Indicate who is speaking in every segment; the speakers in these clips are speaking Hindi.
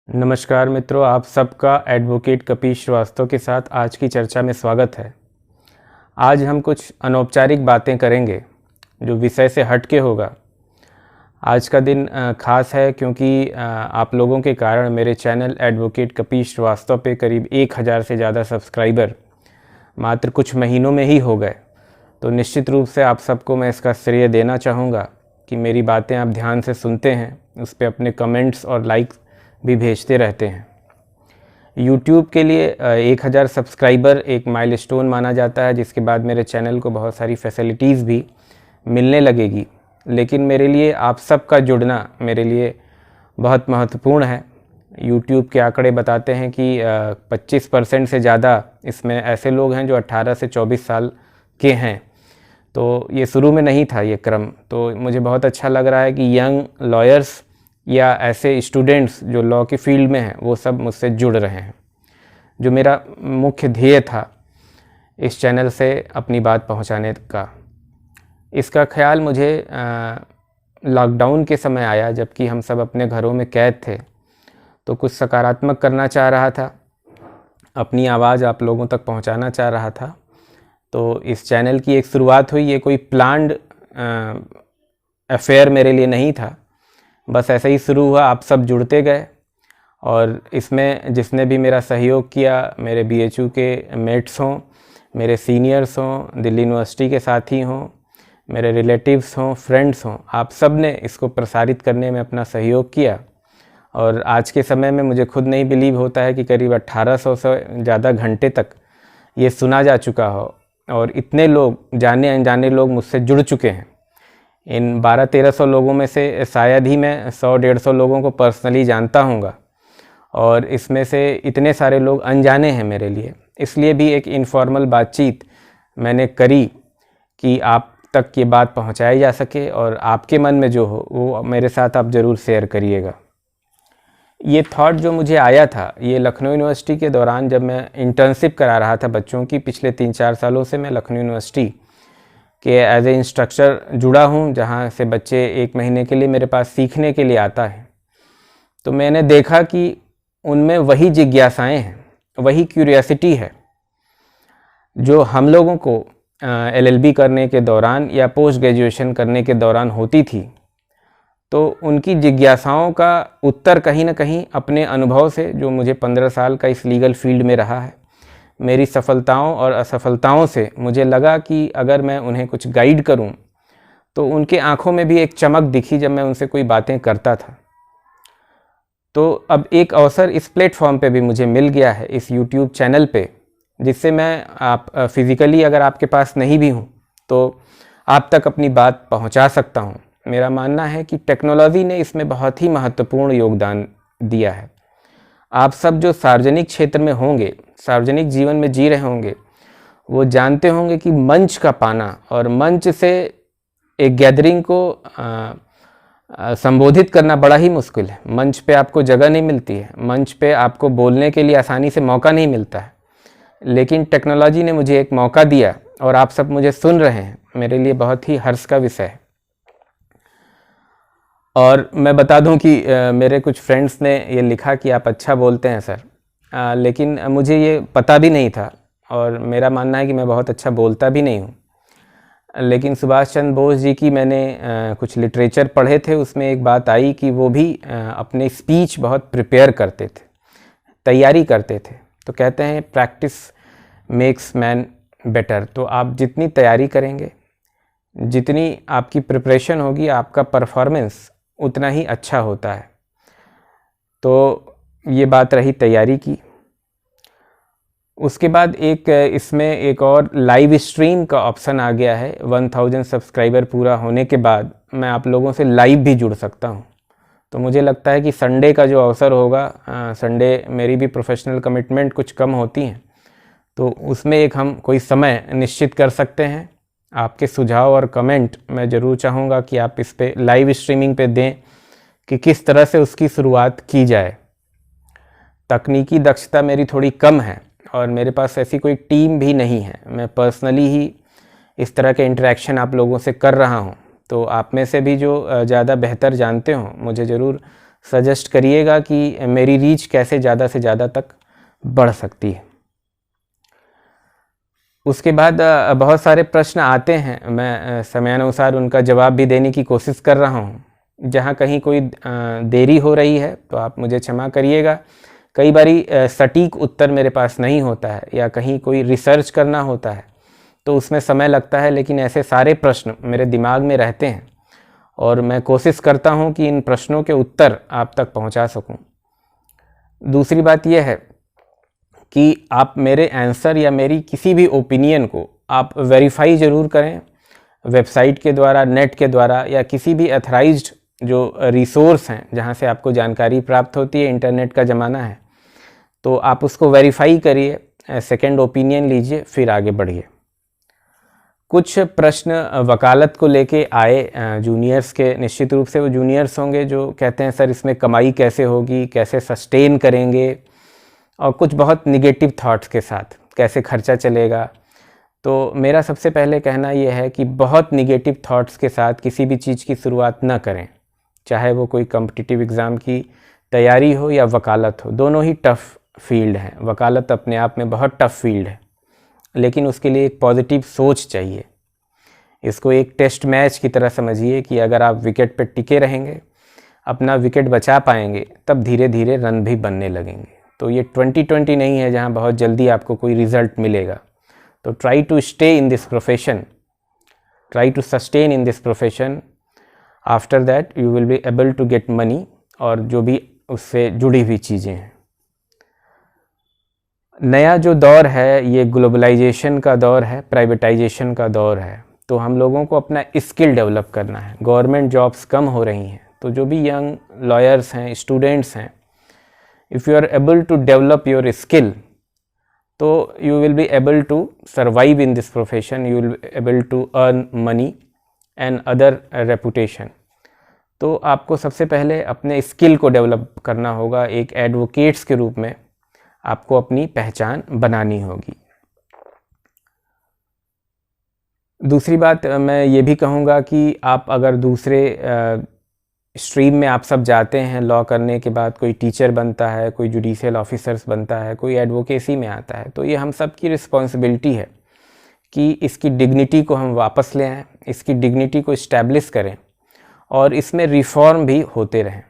Speaker 1: नमस्कार मित्रों, आप सबका एडवोकेट कपीश श्रीवास्तव के साथ आज की चर्चा में स्वागत है। आज हम कुछ अनौपचारिक बातें करेंगे जो विषय से हट के होगा। आज का दिन ख़ास है क्योंकि आप लोगों के कारण मेरे चैनल एडवोकेट कपीश श्रीवास्तव पे करीब 1000 से ज़्यादा सब्सक्राइबर मात्र कुछ महीनों में ही हो गए। तो निश्चित रूप से आप सबको मैं इसका श्रेय देना चाहूँगा कि मेरी बातें आप ध्यान से सुनते हैं, उस पर अपने कमेंट्स और लाइक्स भी भेजते रहते हैं। YouTube के लिए 1000 सब्सक्राइबर एक माइलस्टोन माना जाता है, जिसके बाद मेरे चैनल को बहुत सारी फैसिलिटीज़ भी मिलने लगेगी। लेकिन मेरे लिए आप सबका जुड़ना मेरे लिए बहुत महत्वपूर्ण है। YouTube के आंकड़े बताते हैं कि 25% से ज़्यादा इसमें ऐसे लोग हैं जो 18 से 24 साल के हैं। तो ये शुरू में नहीं था ये क्रम, तो मुझे बहुत अच्छा लग रहा है कि यंग लॉयर्स या ऐसे स्टूडेंट्स जो लॉ के फील्ड में हैं वो सब मुझसे जुड़ रहे हैं। जो मेरा मुख्य ध्येय था इस चैनल से अपनी बात पहुंचाने का, इसका ख्याल मुझे लॉकडाउन के समय आया, जबकि हम सब अपने घरों में कैद थे। तो कुछ सकारात्मक करना चाह रहा था, अपनी आवाज़ आप लोगों तक पहुंचाना चाह रहा था। तो इस चैनल की एक शुरुआत हुई। ये कोई प्लान्ड अफेयर मेरे लिए नहीं था, बस ऐसे ही शुरू हुआ। आप सब जुड़ते गए और इसमें जिसने भी मेरा सहयोग किया, मेरे BHU के मेट्स हों, मेरे सीनियर्स हों, दिल्ली यूनिवर्सिटी के साथी हों, मेरे रिलेटिव्स हों, फ्रेंड्स हों, आप सब ने इसको प्रसारित करने में अपना सहयोग किया। और आज के समय में मुझे खुद नहीं बिलीव होता है कि करीब 1800 से ज़्यादा घंटे तक ये सुना जा चुका हो और इतने लोग, जाने अनजाने लोग मुझसे जुड़ चुके हैं। इन 1200-1300 लोगों में से शायद ही मैं 100-150 लोगों को पर्सनली जानता हूँगा, और इसमें से इतने सारे लोग अनजाने हैं मेरे लिए। इसलिए भी एक इनफॉर्मल बातचीत मैंने करी कि आप तक ये बात पहुँचाई जा सके, और आपके मन में जो हो वो मेरे साथ आप ज़रूर शेयर करिएगा। ये थॉट जो मुझे आया था, ये लखनऊ यूनिवर्सिटी के दौरान जब मैं इंटर्नशिप करा रहा था बच्चों की। पिछले 3-4 सालों से मैं लखनऊ यूनिवर्सिटी कि एज ए इंस्ट्रक्टर जुड़ा हूँ, जहाँ से बच्चे 1 महीने के लिए मेरे पास सीखने के लिए आता है। तो मैंने देखा कि उनमें वही जिज्ञासाएं हैं, वही क्यूरियोसिटी है जो हम लोगों को LLB करने के दौरान या पोस्ट ग्रेजुएशन करने के दौरान होती थी। तो उनकी जिज्ञासाओं का उत्तर कहीं ना कहीं अपने अनुभव से, जो मुझे 15 साल का इस लीगल फील्ड में रहा है, मेरी सफलताओं और असफलताओं से मुझे लगा कि अगर मैं उन्हें कुछ गाइड करूं, तो उनके आंखों में भी एक चमक दिखी जब मैं उनसे कोई बातें करता था। तो अब एक अवसर इस प्लेटफॉर्म पे भी मुझे मिल गया है, इस YouTube चैनल पे, जिससे मैं आप फिज़िकली अगर आपके पास नहीं भी हूँ तो आप तक अपनी बात पहुँचा सकता हूँ। मेरा मानना है कि टेक्नोलॉजी ने इसमें बहुत ही महत्वपूर्ण योगदान दिया है। आप सब जो सार्वजनिक क्षेत्र में होंगे, सार्वजनिक जीवन में जी रहे होंगे, वो जानते होंगे कि मंच का पाना और मंच से एक गैदरिंग को संबोधित करना बड़ा ही मुश्किल है। मंच पे आपको जगह नहीं मिलती है, मंच पे आपको बोलने के लिए आसानी से मौका नहीं मिलता है। लेकिन टेक्नोलॉजी ने मुझे एक मौका दिया और आप सब मुझे सुन रहे हैं, मेरे लिए बहुत ही हर्ष का विषय है। और मैं बता दूं कि मेरे कुछ फ्रेंड्स ने ये लिखा कि आप अच्छा बोलते हैं सर, लेकिन मुझे ये पता भी नहीं था, और मेरा मानना है कि मैं बहुत अच्छा बोलता भी नहीं हूँ। लेकिन सुभाष चंद्र बोस जी की मैंने कुछ लिटरेचर पढ़े थे, उसमें एक बात आई कि वो भी अपने स्पीच बहुत प्रिपेयर करते थे, तैयारी करते थे। तो कहते हैं प्रैक्टिस मेक्स मैन बेटर। तो आप जितनी तैयारी करेंगे, जितनी आपकी प्रिपरेशन होगी, आपका परफॉर्मेंस उतना ही अच्छा होता है। तो ये बात रही तैयारी की। उसके बाद इसमें एक और लाइव स्ट्रीम का ऑप्शन आ गया है। 1000 सब्सक्राइबर पूरा होने के बाद मैं आप लोगों से लाइव भी जुड़ सकता हूँ। तो मुझे लगता है कि संडे का जो अवसर होगा, संडे मेरी भी प्रोफेशनल कमिटमेंट कुछ कम होती हैं, तो उसमें एक हम कोई समय निश्चित कर सकते हैं। आपके सुझाव और कमेंट मैं ज़रूर चाहूँगा कि आप इस पे लाइव स्ट्रीमिंग पे दें कि किस तरह से उसकी शुरुआत की जाए। तकनीकी दक्षता मेरी थोड़ी कम है और मेरे पास ऐसी कोई टीम भी नहीं है। मैं पर्सनली ही इस तरह के इंटरेक्शन आप लोगों से कर रहा हूँ। तो आप में से भी जो ज़्यादा बेहतर जानते हो, मुझे ज़रूर सजेस्ट करिएगा कि मेरी रीच कैसे ज़्यादा से ज़्यादा तक बढ़ सकती है। उसके बाद बहुत सारे प्रश्न आते हैं, मैं समयानुसार उनका जवाब भी देने की कोशिश कर रहा हूँ। जहाँ कहीं कोई देरी हो रही है तो आप मुझे क्षमा करिएगा। कई बारी सटीक उत्तर मेरे पास नहीं होता है या कहीं कोई रिसर्च करना होता है तो उसमें समय लगता है, लेकिन ऐसे सारे प्रश्न मेरे दिमाग में रहते हैं और मैं कोशिश करता हूँ कि इन प्रश्नों के उत्तर आप तक पहुँचा सकूँ। दूसरी बात यह है कि आप मेरे आंसर या मेरी किसी भी ओपिनियन को आप वेरीफाई ज़रूर करें, वेबसाइट के द्वारा, नेट के द्वारा या किसी भी अथराइज्ड जो रिसोर्स हैं जहाँ से आपको जानकारी प्राप्त होती है। इंटरनेट का ज़माना है तो आप उसको वेरीफाई करिए, सेकंड ओपिनियन लीजिए, फिर आगे बढ़िए। कुछ प्रश्न वकालत को लेके आए जूनियर्स के। निश्चित रूप से वो जूनियर्स होंगे जो कहते हैं सर इसमें कमाई कैसे होगी, कैसे सस्टेन करेंगे, और कुछ बहुत निगेटिव थॉट्स के साथ कैसे खर्चा चलेगा। तो मेरा सबसे पहले कहना यह है कि बहुत निगेटिव थॉट्स के साथ किसी भी चीज़ की शुरुआत न करें, चाहे वो कोई कॉम्पिटिटिव एग्ज़ाम की तैयारी हो या वकालत हो। दोनों ही टफ़ फील्ड हैं। वकालत अपने आप में बहुत टफ़ फील्ड है, लेकिन उसके लिए एक पॉजिटिव सोच चाहिए। इसको एक टेस्ट मैच की तरह समझिए कि अगर आप विकेट पर टिके रहेंगे, अपना विकेट बचा पाएंगे, तब धीरे धीरे रन भी बनने लगेंगे। तो ये 2020 नहीं है जहाँ बहुत जल्दी आपको कोई रिज़ल्ट मिलेगा। तो try to stay in this profession, try to sustain in this profession. After that you will be able to get money और जो भी उससे जुड़ी हुई चीज़ें हैं। नया जो दौर है ये ग्लोबलाइजेशन का दौर है, प्राइवेटाइजेशन का दौर है। तो हम लोगों को अपना स्किल डेवलप करना है। गवर्नमेंट जॉब्स कम हो रही हैं, तो जो भी यंग लॉयर्स हैं, स्टूडेंट्स हैं, if you are able to develop your skill तो you will be able to survive in this profession, you will be able to earn money and other reputation. तो आपको सबसे पहले अपने स्किल को डेवलप करना होगा। एक एडवोकेट्स के रूप में आपको अपनी पहचान बनानी होगी। दूसरी बात मैं ये भी कहूँगा कि आप अगर दूसरे स्ट्रीम में आप सब जाते हैं, लॉ करने के बाद कोई टीचर बनता है, कोई जुडिशियल ऑफिसर्स बनता है, कोई एडवोकेसी में आता है, तो ये हम सब की रिस्पॉन्सिबिलिटी है कि इसकी डिग्निटी को हम वापस ले आएँ, इसकी डिग्निटी को इस्टेब्लिश करें और इसमें रिफ़ॉर्म भी होते रहें।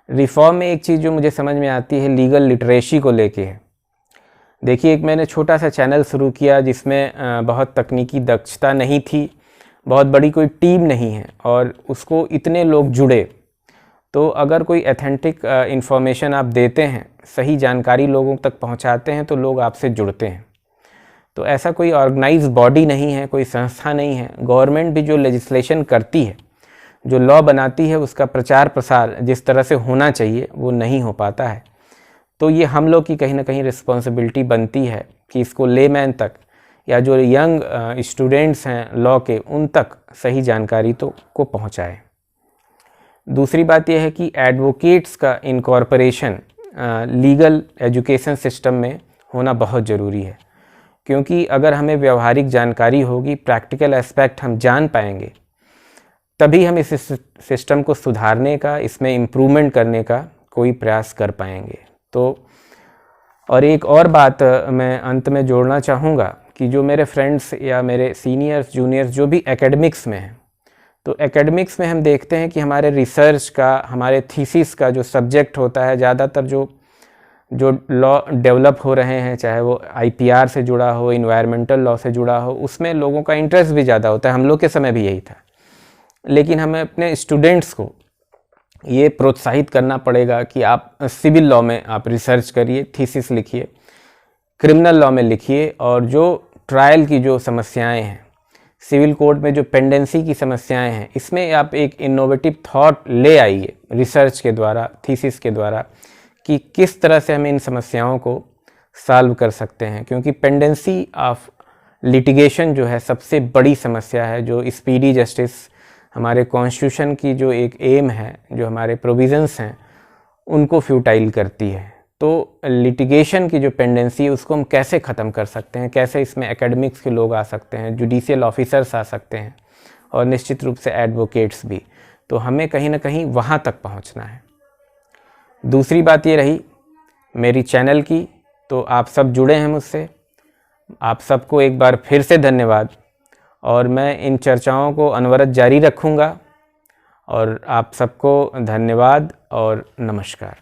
Speaker 1: रिफ़ॉर्म में एक चीज़ जो मुझे समझ में आती है लीगल लिटरेसी को लेके है। देखिए, एक मैंने छोटा सा चैनल शुरू किया जिसमें बहुत तकनीकी दक्षता नहीं थी, बहुत बड़ी कोई टीम नहीं है और उसको इतने लोग जुड़े। तो अगर कोई एथेंटिक इन्फॉर्मेशन आप देते हैं, सही जानकारी लोगों तक पहुंचाते हैं, तो लोग आपसे जुड़ते हैं। तो ऐसा कोई ऑर्गेनाइज बॉडी नहीं है, कोई संस्था नहीं है। गवर्नमेंट भी जो लेजिस्लेशन करती है, जो लॉ बनाती है, उसका प्रचार प्रसार जिस तरह से होना चाहिए वो नहीं हो पाता है। तो ये हम लोग की कहीं ना कहीं रिस्पॉन्सिबिलिटी बनती है कि इसको लेमैन तक या जो यंग स्टूडेंट्स हैं लॉ के, उन तक सही जानकारी को पहुंचाएं। दूसरी बात यह है कि एडवोकेट्स का इनकॉर्पोरेशन लीगल एजुकेशन सिस्टम में होना बहुत ज़रूरी है, क्योंकि अगर हमें व्यवहारिक जानकारी होगी, प्रैक्टिकल एस्पेक्ट हम जान पाएंगे, तभी हम इस सिस्टम को सुधारने का, इसमें इम्प्रूवमेंट करने का कोई प्रयास कर पाएंगे। तो और एक और बात मैं अंत में जोड़ना चाहूँगा कि जो मेरे फ्रेंड्स या मेरे सीनियर्स, जूनियर्स जो भी एकेडमिक्स में हैं, तो एकेडमिक्स में हम देखते हैं कि हमारे रिसर्च का, हमारे थीसिस का जो सब्जेक्ट होता है, ज़्यादातर जो लॉ डेवलप हो रहे हैं, चाहे वो IPR से जुड़ा हो, इन्वायरमेंटल लॉ से जुड़ा हो, उसमें लोगों का इंटरेस्ट भी ज़्यादा होता है। हम लोग के समय भी यही था। लेकिन हमें अपने स्टूडेंट्स को ये प्रोत्साहित करना पड़ेगा कि आप सिविल लॉ में आप रिसर्च करिए, थीसिस लिखिए, क्रिमिनल लॉ में लिखिए, और जो ट्रायल की जो समस्याएं हैं, सिविल कोर्ट में जो पेंडेंसी की समस्याएं हैं, इसमें आप एक इनोवेटिव थॉट ले आइए रिसर्च के द्वारा, थीसिस के द्वारा, कि किस तरह से हम इन समस्याओं को सॉल्व कर सकते हैं। क्योंकि पेंडेंसी ऑफ लिटिगेशन जो है सबसे बड़ी समस्या है, जो स्पीडी जस्टिस, हमारे कॉन्स्टिट्यूशन की जो एक एम है, जो हमारे प्रोविजंस हैं, उनको फ्यूटाइल करती है। तो लिटिगेशन की जो पेंडेंसी है उसको हम कैसे ख़त्म कर सकते हैं, कैसे इसमें एकेडमिक्स के लोग आ सकते हैं, जुडिशियल ऑफिसर्स आ सकते हैं, और निश्चित रूप से एडवोकेट्स भी। तो हमें कहीं ना कहीं वहाँ तक पहुँचना है। दूसरी बात ये रही मेरी चैनल की, तो आप सब जुड़े हैं मुझसे, आप सबको एक बार फिर से धन्यवाद। और मैं इन चर्चाओं को अनवरत जारी रखूँगा। और आप सबको धन्यवाद और नमस्कार।